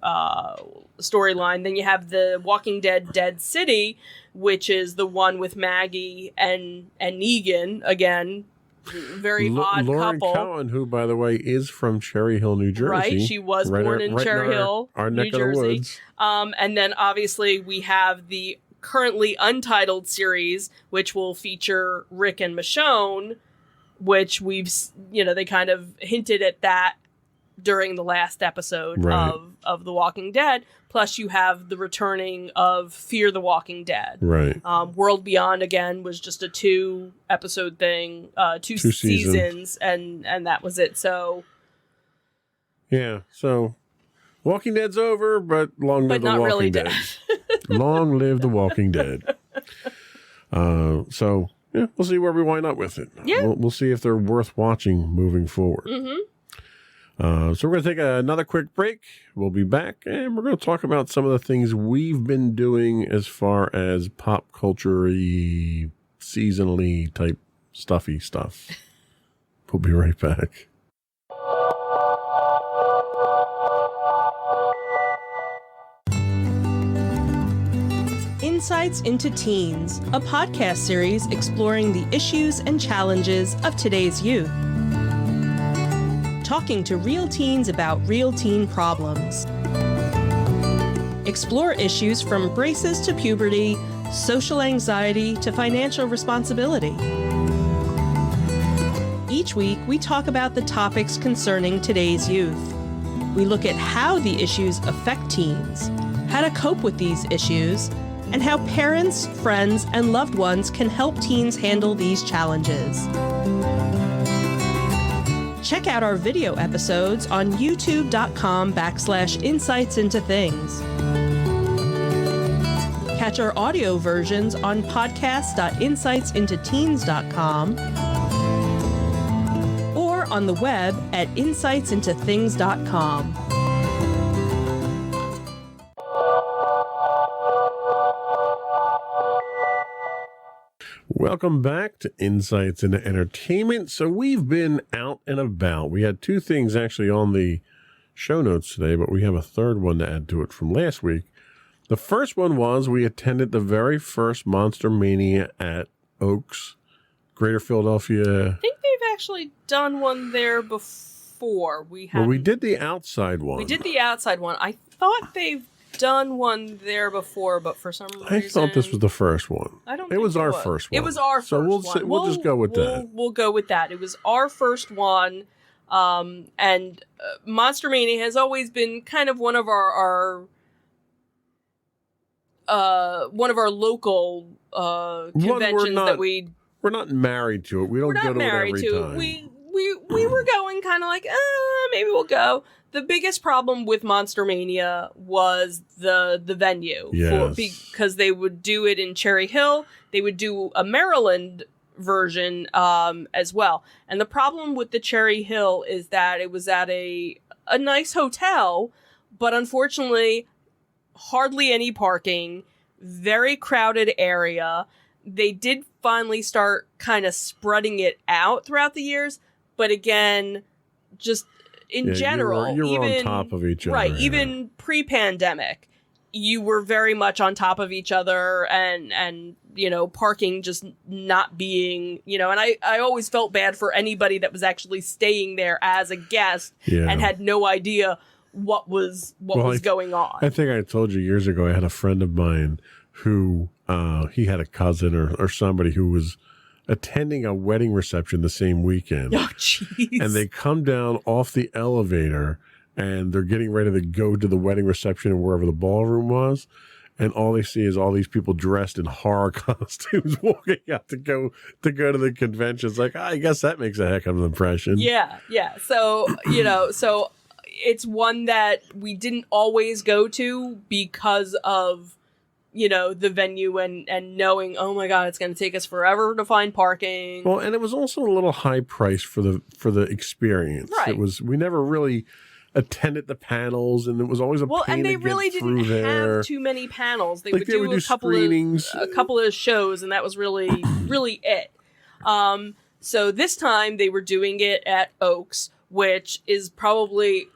[SPEAKER 1] Then you have the Walking Dead Dead City, which is the one with Maggie and Negan, again, very odd
[SPEAKER 2] Lauren
[SPEAKER 1] couple.
[SPEAKER 2] Cohen, who, by the way, is from Cherry Hill, New Jersey.
[SPEAKER 1] Right, she was born in Cherry Hill,
[SPEAKER 2] our
[SPEAKER 1] New
[SPEAKER 2] neck
[SPEAKER 1] Jersey.
[SPEAKER 2] Of the woods.
[SPEAKER 1] And then obviously we have the currently untitled series, which will feature Rick and Michonne, which they kind of hinted at that during the last episode of The Walking Dead. Plus you have the returning of Fear the Walking Dead.
[SPEAKER 2] Right.
[SPEAKER 1] World Beyond, again, was just a 2-episode thing, two seasons, and that was it. So
[SPEAKER 2] yeah, so Walking Dead's over, but long live the Walking Dead. Long live the Walking Dead. So yeah, we'll see where we wind up with it.
[SPEAKER 1] Yeah.
[SPEAKER 2] We'll see if they're worth watching moving forward.
[SPEAKER 1] Mm-hmm.
[SPEAKER 2] So we're going to take another quick break. We'll be back, and we're going to talk about some of the things we've been doing as far as pop culture-y, seasonally type stuffy stuff. We'll be right back.
[SPEAKER 1] Insights into Teens, a podcast series exploring the issues and challenges of today's youth. Talking to real teens about real teen problems. Explore issues from braces to puberty, social anxiety to financial responsibility. Each week, we talk about the topics concerning today's youth. We look at how the issues affect teens, how to cope with these issues, and how parents, friends, and loved ones can help teens handle these challenges. Check out our video episodes on youtube.com/insightsintothings. Catch our audio versions on podcast.insightsintoteens.com or on the web at insightsintothings.com.
[SPEAKER 2] Welcome back to Insights into Entertainment. So we've been out and about. We had 2 things actually on the show notes today, but we have a third one to add to it from last week. The first one was we attended the very first Monster Mania at Oaks, Greater Philadelphia.
[SPEAKER 1] I think they've actually done one there before. We
[SPEAKER 2] did the outside one.
[SPEAKER 1] We did the outside one. I thought they've done one there before, but for some reason
[SPEAKER 2] I thought this was the first one.
[SPEAKER 1] I don't.
[SPEAKER 2] It was our first one.
[SPEAKER 1] It was our first one.
[SPEAKER 2] So we'll just go with that.
[SPEAKER 1] We'll go with that. It was our first one, and Monster Mania has always been kind of one of our local conventions that
[SPEAKER 2] we're not married to it. We don't go to it every time.
[SPEAKER 1] We were going kind of like, maybe we'll go. The biggest problem with Monster Mania was the venue.
[SPEAKER 2] Yes.
[SPEAKER 1] Because they would do it in Cherry Hill. They would do a Maryland version as well. And the problem with the Cherry Hill is that it was at a nice hotel, but unfortunately, hardly any parking, very crowded area. They did finally start kind of spreading it out throughout the years, but again, just in general,
[SPEAKER 2] you were
[SPEAKER 1] even
[SPEAKER 2] on top of each other.
[SPEAKER 1] Right, even pre-pandemic, you were very much on top of each other, and parking just not being, and I always felt bad for anybody that was actually staying there as a guest and had no idea what was going on.
[SPEAKER 2] I think I told you years ago, I had a friend of mine who he had a cousin or somebody who was attending a wedding reception the same weekend.
[SPEAKER 1] Oh, jeez.
[SPEAKER 2] And they come down off the elevator and they're getting ready to go to the wedding reception and wherever the ballroom was. And all they see is all these people dressed in horror costumes walking out to go to the convention. It's like, I guess that makes a heck of an impression.
[SPEAKER 1] Yeah. So, so it's one that we didn't always go to because of, the venue and knowing, oh my God, it's going to take us forever to find parking.
[SPEAKER 2] Well, and it was also a little high price for the experience.
[SPEAKER 1] Right.
[SPEAKER 2] We never really attended the panels, and it was always a pain
[SPEAKER 1] and they
[SPEAKER 2] to
[SPEAKER 1] really
[SPEAKER 2] get through
[SPEAKER 1] didn't
[SPEAKER 2] there.
[SPEAKER 1] have too many panels. They
[SPEAKER 2] Like,
[SPEAKER 1] would
[SPEAKER 2] they
[SPEAKER 1] do,
[SPEAKER 2] would do
[SPEAKER 1] a couple of shows, and that was really really it. So this time they were doing it at Oaks, which is probably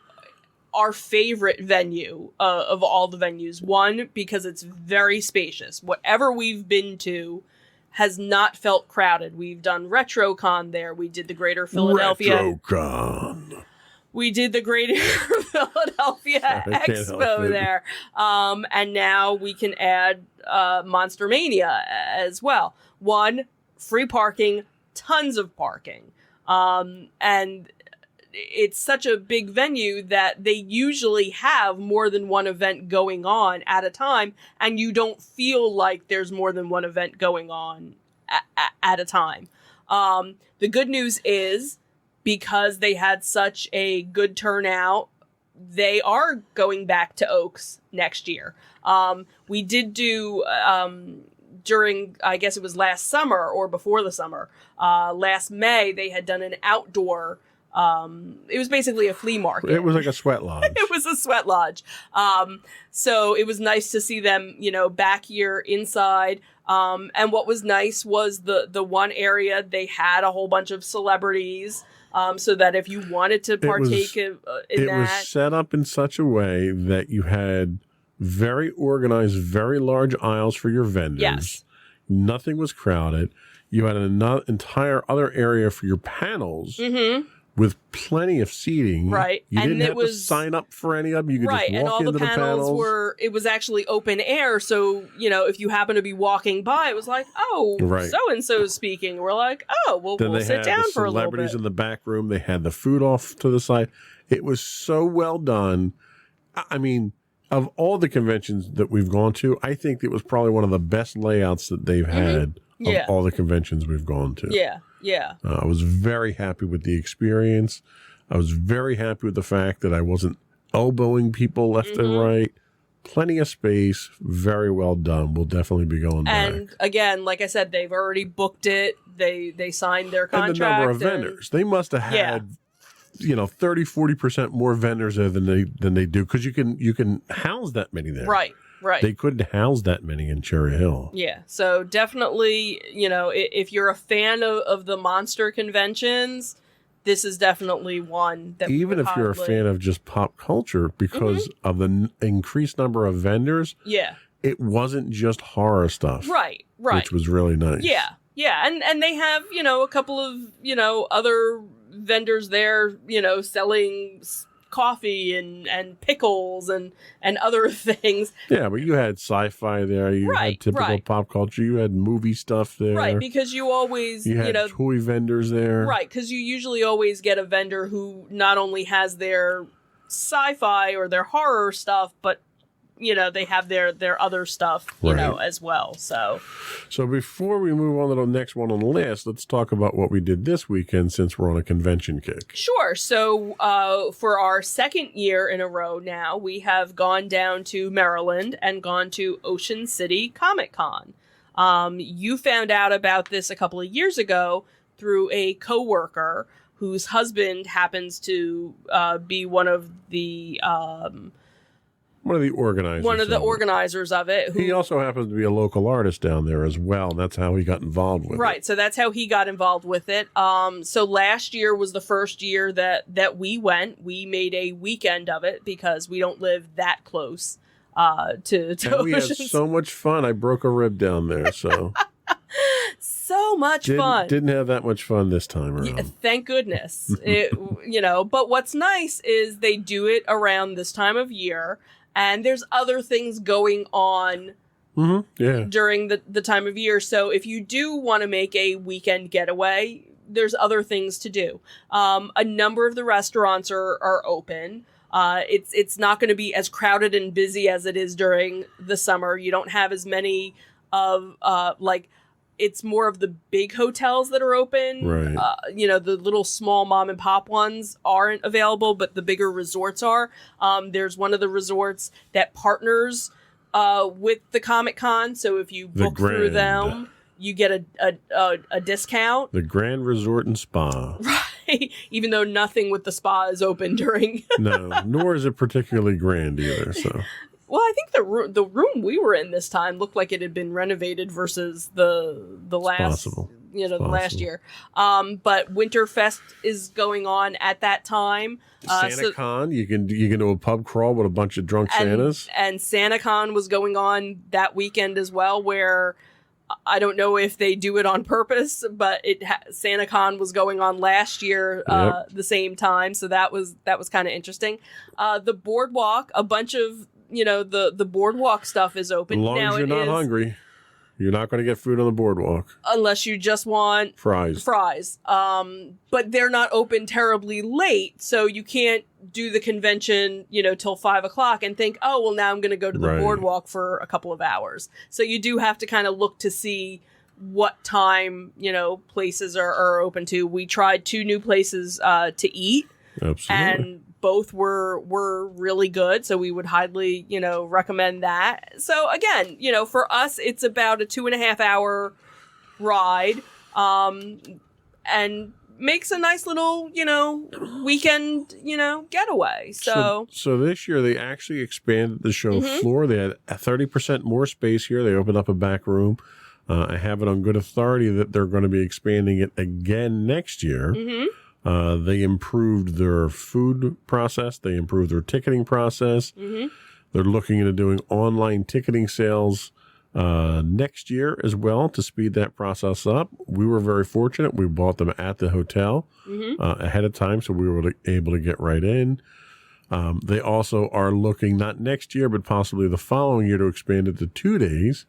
[SPEAKER 1] our favorite venue of all the venues. One, because it's very spacious. Whatever we've been to has not felt crowded. We've done RetroCon there. We did the Greater Philadelphia.
[SPEAKER 2] RetroCon.
[SPEAKER 1] We did the Greater Philadelphia Expo there. And now we can add Monster Mania as well. One, free parking, tons of parking. And it's such a big venue that they usually have more than one event going on at a time, and you don't feel like there's more than one event going on at a time. The good news is, because they had such a good turnout, they are going back to Oaks next year. We did do, during, I guess it was last summer or before the summer, last May, they had done an outdoor, it was basically a flea market.
[SPEAKER 2] It was like a sweat lodge.
[SPEAKER 1] It was a sweat lodge. So it was nice to see them, back here inside. And what was nice was the one area they had a whole bunch of celebrities, so that if you wanted to partake in that.
[SPEAKER 2] It was set up in such a way that you had very organized, very large aisles for your vendors.
[SPEAKER 1] Yes.
[SPEAKER 2] Nothing was crowded. You had an entire other area for your panels. Mm-hmm. With plenty of seating.
[SPEAKER 1] Right.
[SPEAKER 2] You didn't have to sign up for any of them. You could just walk
[SPEAKER 1] and all
[SPEAKER 2] into
[SPEAKER 1] the panels it was actually open air. So, if you happen to be walking by, it was like, oh, so-and-so's speaking. We're like, oh, well, we'll sit down for a little bit.
[SPEAKER 2] Celebrities in the back room. They had the food off to the side. It was so well done. I mean, of all the conventions that we've gone to, I think it was probably one of the best layouts that they've had of all the conventions we've gone to.
[SPEAKER 1] Yeah.
[SPEAKER 2] I was very happy with the experience. I was very happy with the fact that I wasn't elbowing people left and right. Plenty of space. Very well done. We'll definitely be going back.
[SPEAKER 1] And again, like I said, they've already booked it. They signed their contract.
[SPEAKER 2] And the number of vendors. They must have had 30-40% more vendors there than they do, because you can house that many there.
[SPEAKER 1] Right.
[SPEAKER 2] They couldn't house that many in Cherry Hill.
[SPEAKER 1] Yeah. So definitely, if you're a fan of the monster conventions, this is definitely one that
[SPEAKER 2] even if you're a fan of just pop culture, because of the increased number of vendors.
[SPEAKER 1] Yeah.
[SPEAKER 2] It wasn't just horror stuff.
[SPEAKER 1] Right.
[SPEAKER 2] Which was really nice.
[SPEAKER 1] Yeah. And they have, a couple of, other vendors there, selling coffee and pickles and other things.
[SPEAKER 2] Yeah, but you had sci-fi there. You had typical pop culture. You had movie stuff there.
[SPEAKER 1] Right, because you always,
[SPEAKER 2] you had toy vendors there.
[SPEAKER 1] Right, because you usually always get a vendor who not only has their sci-fi or their horror stuff, but they have their other stuff, as well. So
[SPEAKER 2] before we move on to the next one on the list, let's talk about what we did this weekend since we're on a convention kick.
[SPEAKER 1] Sure. So for our second year in a row now, we have gone down to Maryland and gone to Ocean City Comic Con. You found out about this a couple of years ago through a coworker whose husband happens to be one of the organizers of it.
[SPEAKER 2] He also happens to be a local artist down there as well. And that's how he got involved with it.
[SPEAKER 1] Right. So that's how he got involved with it. So last year was the first year that we went. We made a weekend of it because we don't live that close to
[SPEAKER 2] and we had so much fun. I broke a rib down there. So
[SPEAKER 1] so much fun.
[SPEAKER 2] Didn't have that much fun this time around.
[SPEAKER 1] Yeah, thank goodness. But what's nice is they do it around this time of year. And there's other things going on during the time of year. So if you do want to make a weekend getaway, there's other things to do. A number of the restaurants are open. It's not going to be as crowded and busy as it is during the summer. You don't have as many of it's more of the big hotels that are open.
[SPEAKER 2] Right.
[SPEAKER 1] The little small mom and pop ones aren't available, but the bigger resorts are. There's one of the resorts that partners with the Comic Con. So if you book through them, you get a discount.
[SPEAKER 2] The Grand Resort and Spa.
[SPEAKER 1] Right. Even though nothing with the spa is open during.
[SPEAKER 2] No, nor is it particularly grand either. So.
[SPEAKER 1] Well, I think the room we were in this time looked like it had been renovated versus the last last year. But Winterfest is going on at that time.
[SPEAKER 2] SantaCon, you can do a pub crawl with a bunch of drunk Santas. And
[SPEAKER 1] SantaCon was going on that weekend as well, where I don't know if they do it on purpose, but SantaCon was going on last year the same time, so that was kind of interesting. The boardwalk, a bunch of the boardwalk stuff is open.
[SPEAKER 2] As long as you're not hungry, you're not going to get food on the boardwalk.
[SPEAKER 1] Unless you just want
[SPEAKER 2] fries.
[SPEAKER 1] But they're not open terribly late, so you can't do the convention, till 5:00 and think, oh, well, now I'm going to go to the boardwalk for a couple of hours. So you do have to kind of look to see what time, places are open to. We tried 2 new places to eat.
[SPEAKER 2] Absolutely.
[SPEAKER 1] And both were really good, so we would highly, recommend that. So again, for us, it's about a 2.5 hour ride, and makes a nice little, weekend, getaway. So
[SPEAKER 2] this year they actually expanded the show floor. They had 30% more space here. They opened up a back room. I have it on good authority that they're going to be expanding it again next year. They improved their food process. They improved their ticketing process. They're looking into doing online ticketing sales next year as well to speed that process up. We were very fortunate. We bought them at the hotel ahead of time, so we were able to get right in. They also are looking, not next year, but possibly the following year, to expand it to 2 days.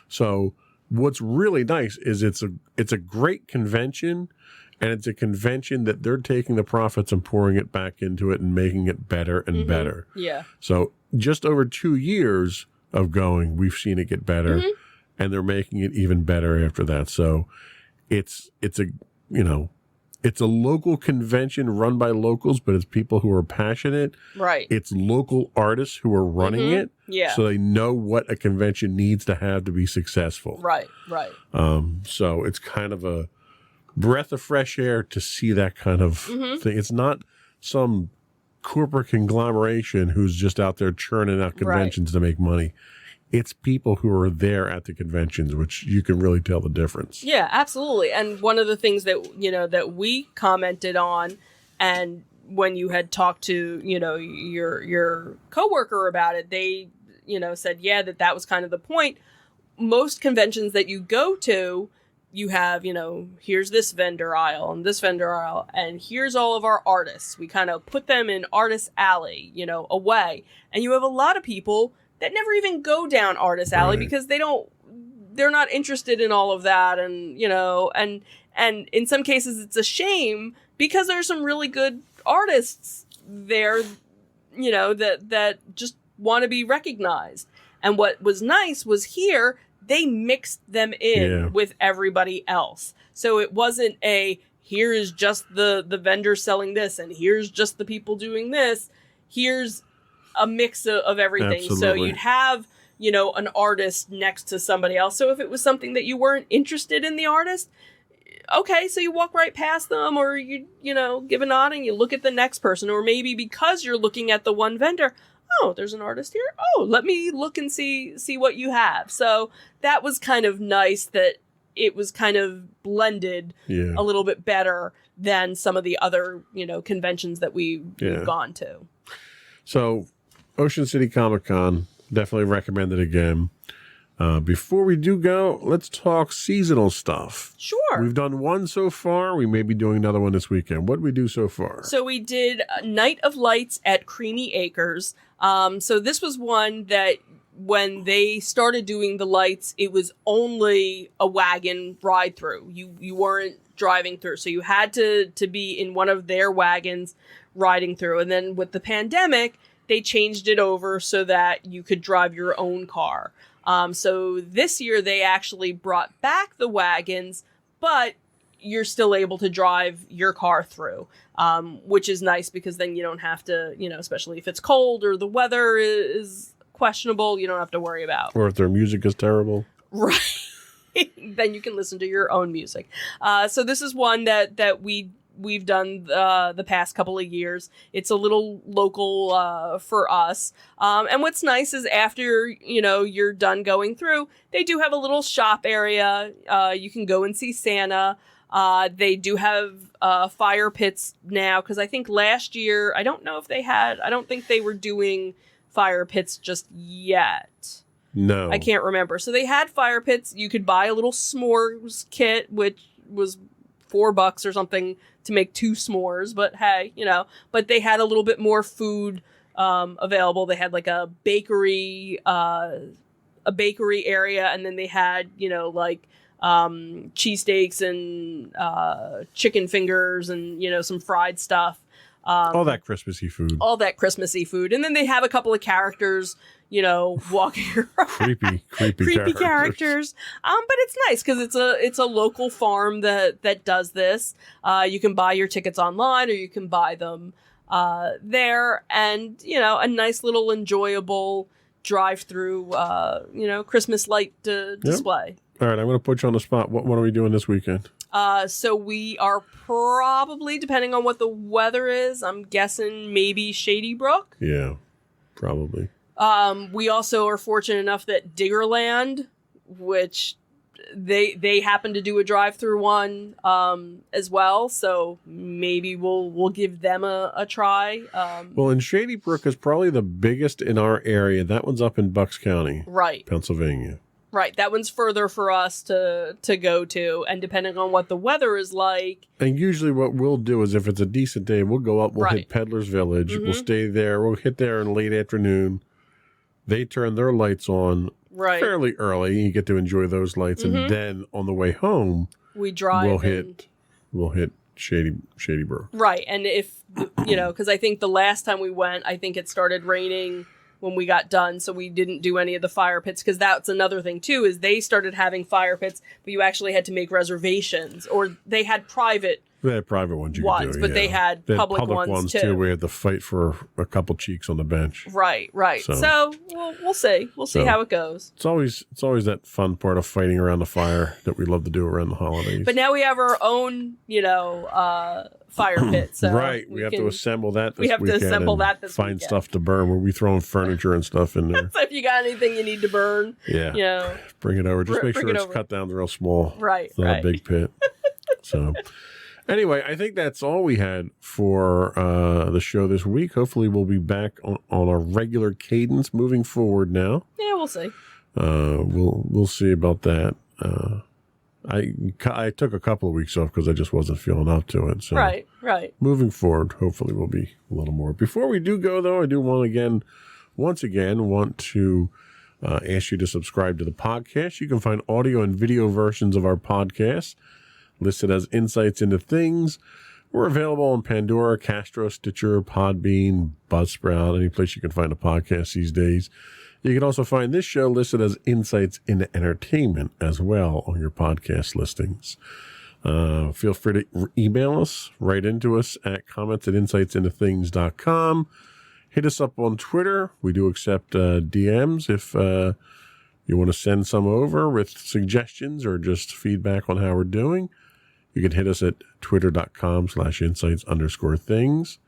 [SPEAKER 2] So what's really nice is it's a great convention. And it's a convention that they're taking the profits and pouring it back into it and making it better and better.
[SPEAKER 1] Yeah.
[SPEAKER 2] So just over 2 years of going, we've seen it get better, and they're making it even better after that. So it's a local convention run by locals, but it's people who are passionate.
[SPEAKER 1] Right.
[SPEAKER 2] It's local artists who are running it.
[SPEAKER 1] Yeah.
[SPEAKER 2] So they know what a convention needs to have to be successful.
[SPEAKER 1] Right.
[SPEAKER 2] So it's kind of a breath of fresh air to see that kind of thing. It's not some corporate conglomeration who's just out there churning out conventions to make money. It's people who are there at the conventions, which you can really tell the difference.
[SPEAKER 1] Yeah, absolutely. And one of the things that, that we commented on, and when you had talked to, your coworker about it, they, said, that was kind of the point. Most conventions that you go to, you have, here's this vendor aisle and this vendor aisle, and here's all of our artists. We kind of put them in Artist Alley, away. And you have a lot of people that never even go down Artist Alley because they're not interested in all of that. And, and in some cases it's a shame because there's some really good artists there, that just want to be recognized. And what was nice was here, they mixed them in with everybody else. So it wasn't here is just the vendor selling this, and here's just the people doing this. Here's a mix of everything.
[SPEAKER 2] Absolutely.
[SPEAKER 1] So you'd have, an artist next to somebody else. So if it was something that you weren't interested in the artist, okay, so you walk right past them, or you give a nod and you look at the next person. Or maybe because you're looking at the one vendor, oh, there's an artist here. Oh, let me look and see what you have. So that was kind of nice that it was kind of blended a little bit better than some of the other, conventions that we've gone to.
[SPEAKER 2] So Ocean City Comic Con, definitely recommend it again. Before we do go, let's talk seasonal stuff.
[SPEAKER 1] Sure.
[SPEAKER 2] We've done one so far. We may be doing another one this weekend. What did we do so far?
[SPEAKER 1] So we did Night of Lights at Creamy Acres. So this was one that when they started doing the lights, it was only a wagon ride through. You weren't driving through. So you had to be in one of their wagons riding through. And then with the pandemic, they changed it over so that you could drive your own car. So this year they actually brought back the wagons, but you're still able to drive your car through, which is nice because then you don't have to, especially if it's cold or the weather is questionable, you don't have to worry about.
[SPEAKER 2] Or if their music is terrible.
[SPEAKER 1] Right. Then you can listen to your own music. So this is one that we've done the past couple of years. It's a little local for us. And what's nice is after, you're done going through, they do have a little shop area. You can go and see Santa. They do have fire pits now, because I think last year, I don't think they were doing fire pits just yet.
[SPEAKER 2] No.
[SPEAKER 1] I can't remember. So they had fire pits. You could buy a little s'mores kit, which was $4 or something to make 2 s'mores. But hey, but they had a little bit more food available. They had like a bakery area, and then they had, cheesesteaks and chicken fingers and, some fried stuff.
[SPEAKER 2] All that Christmassy food. And then they have a couple of characters, walking around. creepy
[SPEAKER 1] characters. But it's nice because it's a local farm that does this. You can buy your tickets online, or you can buy them there, and a nice little enjoyable drive-through Christmas light display.
[SPEAKER 2] All right, I'm going to put you on the spot. What are we doing this weekend?
[SPEAKER 1] So we are probably, depending on what the weather is, I'm guessing maybe Shady Brook.
[SPEAKER 2] Yeah, probably.
[SPEAKER 1] We also are fortunate enough that Diggerland, which they happen to do a drive-through one as well, so maybe we'll give them a try.
[SPEAKER 2] Well, and Shady Brook is probably the biggest in our area. That one's up in Bucks County,
[SPEAKER 1] right,
[SPEAKER 2] Pennsylvania.
[SPEAKER 1] Right, that one's further for us to go to, and depending on what the weather is like.
[SPEAKER 2] And usually what we'll do is if it's a decent day, we'll go up, we'll hit Peddler's Village, we'll stay there, we'll hit there in late afternoon. They turn their lights on fairly early. You get to enjoy those lights, and then on the way home,
[SPEAKER 1] we drive.
[SPEAKER 2] We'll hit Shady Brook.
[SPEAKER 1] Right, and if because I think the last time we went, I think it started raining when we got done, so we didn't do any of the fire pits, because that's another thing too, is they started having fire pits, but you actually had to make reservations, or they had private
[SPEAKER 2] ones you could do,
[SPEAKER 1] but they had public ones too.
[SPEAKER 2] We had to fight for a couple cheeks on the bench.
[SPEAKER 1] Right. So we'll see. We'll see how it goes.
[SPEAKER 2] It's always that fun part of fighting around the fire that we love to do around the holidays.
[SPEAKER 1] But now we have our own, fire pit. So
[SPEAKER 2] we have to assemble that this weekend.
[SPEAKER 1] We have to assemble that this
[SPEAKER 2] find
[SPEAKER 1] weekend.
[SPEAKER 2] Stuff to burn. We'll be throwing furniture and stuff in there.
[SPEAKER 1] So if you got anything you need to burn,
[SPEAKER 2] bring it over. Just make sure it's cut down real small.
[SPEAKER 1] Right.
[SPEAKER 2] It's not a big pit. So anyway, I think that's all we had for the show this week. Hopefully we'll be back on a regular cadence moving forward now.
[SPEAKER 1] Yeah, we'll see.
[SPEAKER 2] We'll see about that. I took a couple of weeks off because I just wasn't feeling up to it. So
[SPEAKER 1] right.
[SPEAKER 2] Moving forward, hopefully we'll be a little more. Before we do go, though, I do once again want to ask you to subscribe to the podcast. You can find audio and video versions of our podcast listed as Insights into Things. We're available on Pandora, Castro, Stitcher, Podbean, Buzzsprout, any place you can find a podcast these days. You can also find this show listed as Insights into Entertainment as well on your podcast listings. Feel free to email us, write into us at comments@insightsintothings.com. Hit us up on Twitter. We do accept DMs if you want to send some over with suggestions or just feedback on how we're doing. You can hit us at twitter.com/insights_things.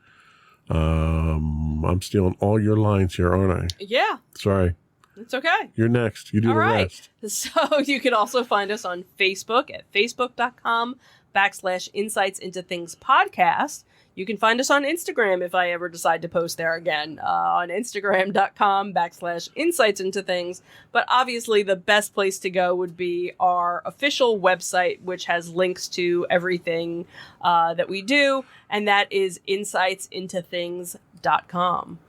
[SPEAKER 2] I'm stealing all your lines here, aren't I?
[SPEAKER 1] Yeah.
[SPEAKER 2] Sorry.
[SPEAKER 1] It's okay.
[SPEAKER 2] You're next. You do
[SPEAKER 1] all
[SPEAKER 2] the
[SPEAKER 1] right.
[SPEAKER 2] rest.
[SPEAKER 1] So you can also find us on Facebook at facebook.com/insightsintothingspodcast. You can find us on Instagram if I ever decide to post there again, on instagram.com/insightsintothings. But obviously the best place to go would be our official website, which has links to everything that we do. And that is insightsintothings.com.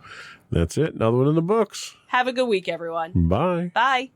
[SPEAKER 2] That's it. Another one in the books.
[SPEAKER 1] Have a good week, everyone.
[SPEAKER 2] Bye.
[SPEAKER 1] Bye.